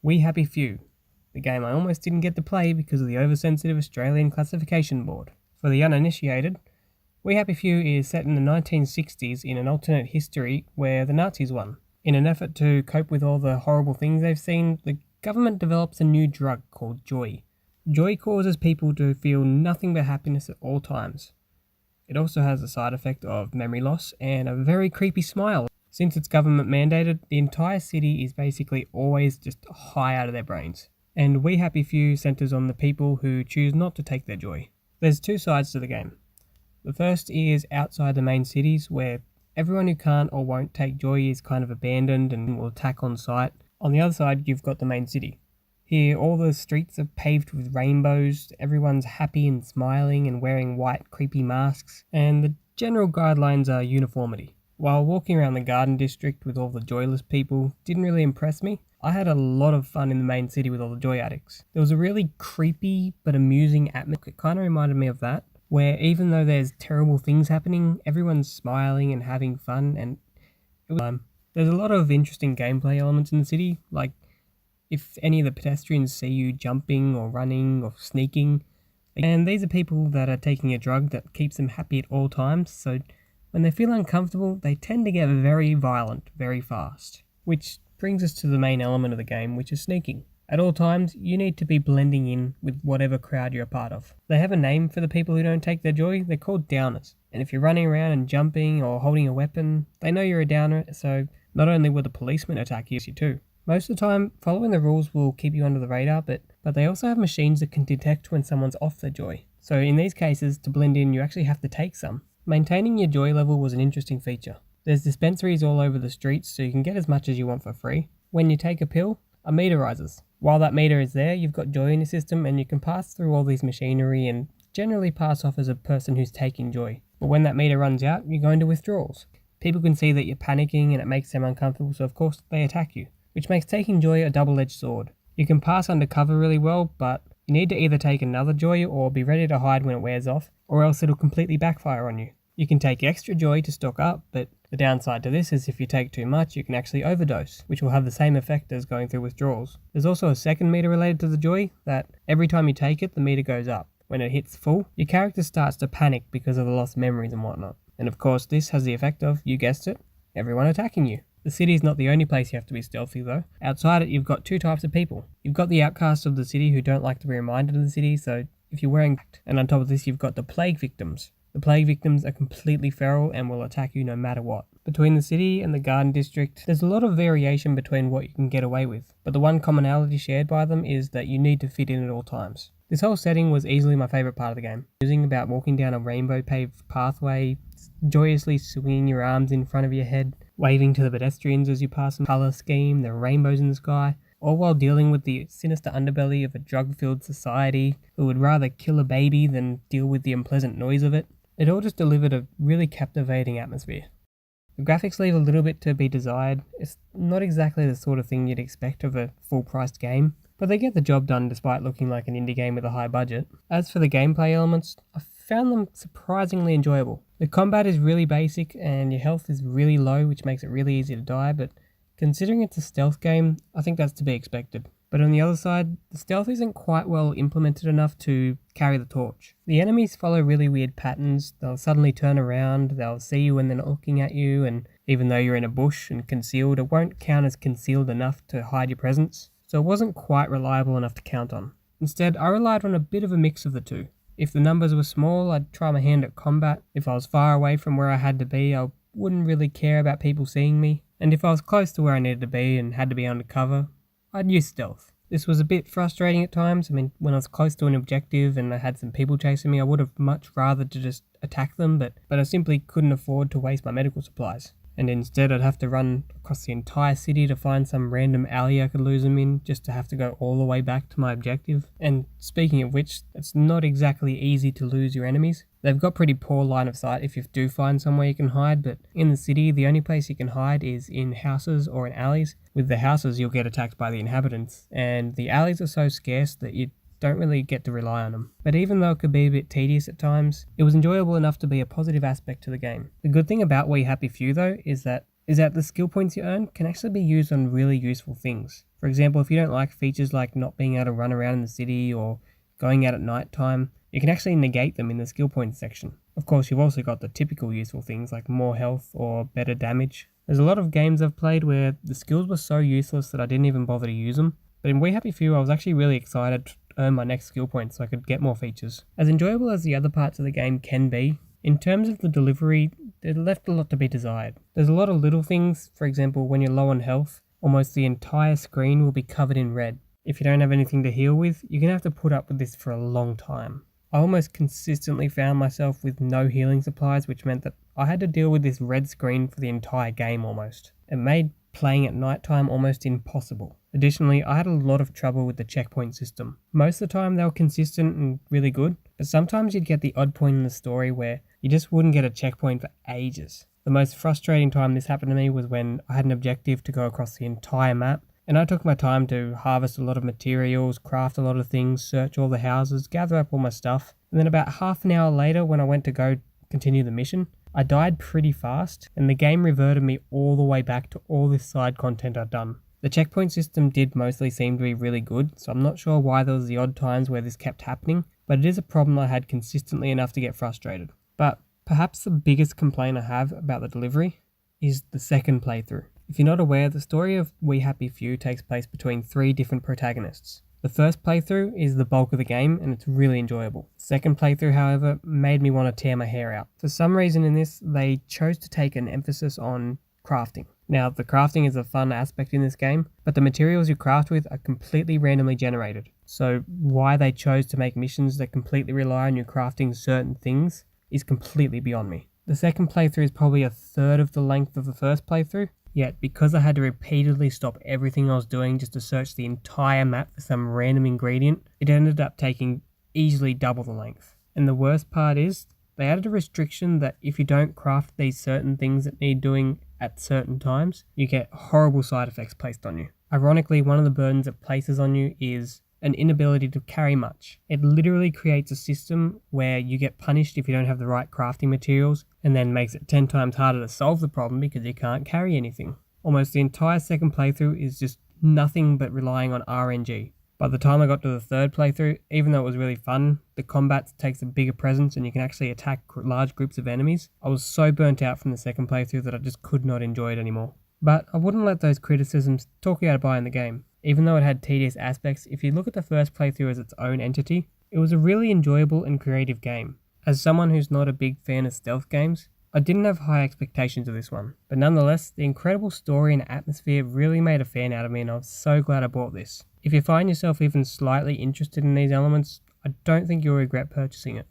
We Happy Few, the game I almost didn't get to play because of the oversensitive Australian Classification Board. For the uninitiated, We Happy Few is set in the 1960s in an alternate history where the Nazis won. In an effort to cope with all the horrible things they've seen, the government develops a new drug called joy. Joy causes people to feel nothing but happiness at all times. It also has the side effect of memory loss and a very creepy smile. Since it's government mandated, the entire city is basically always just high out of their brains. And We Happy Few centers on the people who choose not to take their joy. There's two sides to the game. The first is outside the main cities, where everyone who can't or won't take joy is kind of abandoned and will attack on sight. On the other side, you've got the main city. Here, all the streets are paved with rainbows, everyone's happy and smiling and wearing white, creepy masks, and the general guidelines are uniformity. While walking around the garden district with all the joyless people didn't really impress me, I had a lot of fun in the main city with all the joy addicts. There was a really creepy but amusing atmosphere. It kind of reminded me of that, where even though there's terrible things happening, everyone's smiling and having fun, and it was There's a lot of interesting gameplay elements in the city, like if any of the pedestrians see you jumping or running or sneaking. And these are people that are taking a drug that keeps them happy at all times, so when they feel uncomfortable, they tend to get very violent very fast. Which brings us to the main element of the game, which is sneaking. At all times, you need to be blending in with whatever crowd you're a part of. They have a name for the people who don't take their joy, they're called downers. And if you're running around and jumping or holding a weapon, they know you're a downer, so not only will the policemen attack you too. Most of the time, following the rules will keep you under the radar, but they also have machines that can detect when someone's off their joy. So in these cases, to blend in, you actually have to take some. Maintaining your joy level was an interesting feature. There's dispensaries all over the streets, so you can get as much as you want for free. When you take a pill, a meter rises. While that meter is there, you've got joy in your system and you can pass through all these machinery and generally pass off as a person who's taking joy. But when that meter runs out, you go into withdrawals. People can see that you're panicking and it makes them uncomfortable, so of course they attack you, which makes taking joy a double-edged sword. You can pass undercover really well, but you need to either take another joy or be ready to hide when it wears off, or else it'll completely backfire on you. You can take extra joy to stock up, but the downside to this is if you take too much, you can actually overdose, which will have the same effect as going through withdrawals. There's also a second meter related to the joy, that every time you take it, the meter goes up. When it hits full, your character starts to panic because of the lost memories and whatnot. And of course, this has the effect of, you guessed it, everyone attacking you. The city is not the only place you have to be stealthy though. Outside it, you've got two types of people. You've got the outcasts of the city who don't like to be reminded of the city, so if you're wearing... And on top of this, you've got the plague victims. The plague victims are completely feral and will attack you no matter what. Between the city and the garden district, there's a lot of variation between what you can get away with, but the one commonality shared by them is that you need to fit in at all times. This whole setting was easily my favourite part of the game. Using about walking down a rainbow paved pathway, joyously swinging your arms in front of your head, waving to the pedestrians as you pass a colour scheme, there are rainbows in the sky, all while dealing with the sinister underbelly of a drug-filled society who would rather kill a baby than deal with the unpleasant noise of it. It all just delivered a really captivating atmosphere. The graphics leave a little bit to be desired. It's not exactly the sort of thing you'd expect of a full-priced game, but they get the job done despite looking like an indie game with a high budget. As for the gameplay elements, I found them surprisingly enjoyable. The combat is really basic and your health is really low, which makes it really easy to die, but considering it's a stealth game, I think that's to be expected. But on the other side, the stealth isn't quite well implemented enough to carry the torch. The enemies follow really weird patterns. They'll suddenly turn around, they'll see you when they're not looking at you, and even though you're in a bush and concealed, it won't count as concealed enough to hide your presence. So it wasn't quite reliable enough to count on. Instead, I relied on a bit of a mix of the two. If the numbers were small, I'd try my hand at combat. If I was far away from where I had to be, I wouldn't really care about people seeing me. And if I was close to where I needed to be and had to be undercover, I'd use stealth. This was a bit frustrating at times. I mean, when I was close to an objective and I had some people chasing me, I would have much rather to just attack them, but I simply couldn't afford to waste my medical supplies. And instead I'd have to run across the entire city to find some random alley I could lose them in, just to have to go all the way back to my objective. And speaking of which, it's not exactly easy to lose your enemies. They've got pretty poor line of sight if you do find somewhere you can hide, but in the city the only place you can hide is in houses or in alleys. With the houses you'll get attacked by the inhabitants, and the alleys are so scarce that you don't really get to rely on them. But even though it could be a bit tedious at times, it was enjoyable enough to be a positive aspect to the game. The good thing about We Happy Few though is that the skill points you earn can actually be used on really useful things. For example, if you don't like features like not being able to run around in the city or going out at night time, you can actually negate them in the skill points section. Of course, you've also got the typical useful things like more health or better damage. There's a lot of games I've played where the skills were so useless that I didn't even bother to use them. But in We Happy Few, I was actually really excited to earn my next skill point so I could get more features. As enjoyable as the other parts of the game can be, in terms of the delivery, it left a lot to be desired. There's a lot of little things, for example, when you're low on health, almost the entire screen will be covered in red. If you don't have anything to heal with, you're going to have to put up with this for a long time. I almost consistently found myself with no healing supplies, which meant that I had to deal with this red screen for the entire game almost. It made playing at night time almost impossible. Additionally, I had a lot of trouble with the checkpoint system. Most of the time they were consistent and really good, but sometimes you'd get the odd point in the story where you just wouldn't get a checkpoint for ages. The most frustrating time this happened to me was when I had an objective to go across the entire map, and I took my time to harvest a lot of materials, craft a lot of things, search all the houses, gather up all my stuff, and then about half an hour later when I went to go continue the mission, I died pretty fast, and the game reverted me all the way back to all this side content I'd done. The checkpoint system did mostly seem to be really good, so I'm not sure why there was the odd times where this kept happening, but it is a problem I had consistently enough to get frustrated. But perhaps the biggest complaint I have about the delivery is the second playthrough. If you're not aware, the story of We Happy Few takes place between 3 different protagonists. The first playthrough is the bulk of the game and it's really enjoyable. The second playthrough, however, made me want to tear my hair out. For some reason in this, they chose to take an emphasis on crafting. Now, the crafting is a fun aspect in this game, but the materials you craft with are completely randomly generated. So why they chose to make missions that completely rely on you crafting certain things is completely beyond me. The second playthrough is probably a third of the length of the first playthrough, yet because I had to repeatedly stop everything I was doing just to search the entire map for some random ingredient, it ended up taking easily double the length. And the worst part is, they added a restriction that if you don't craft these certain things that need doing at certain times, you get horrible side effects placed on you. Ironically, one of the burdens it places on you is an inability to carry much. It literally creates a system where you get punished if you don't have the right crafting materials, and then makes it 10 times harder to solve the problem because you can't carry anything. Almost the entire second playthrough is just nothing but relying on RNG. By the time I got to the third playthrough, even though it was really fun, the combat takes a bigger presence and you can actually attack large groups of enemies. I was so burnt out from the second playthrough that I just could not enjoy it anymore. But I wouldn't let those criticisms talk you out of buying the game. Even though it had tedious aspects, if you look at the first playthrough as its own entity, it was a really enjoyable and creative game. As someone who's not a big fan of stealth games, I didn't have high expectations of this one. But nonetheless, the incredible story and atmosphere really made a fan out of me and I was so glad I bought this. If you find yourself even slightly interested in these elements, I don't think you'll regret purchasing it.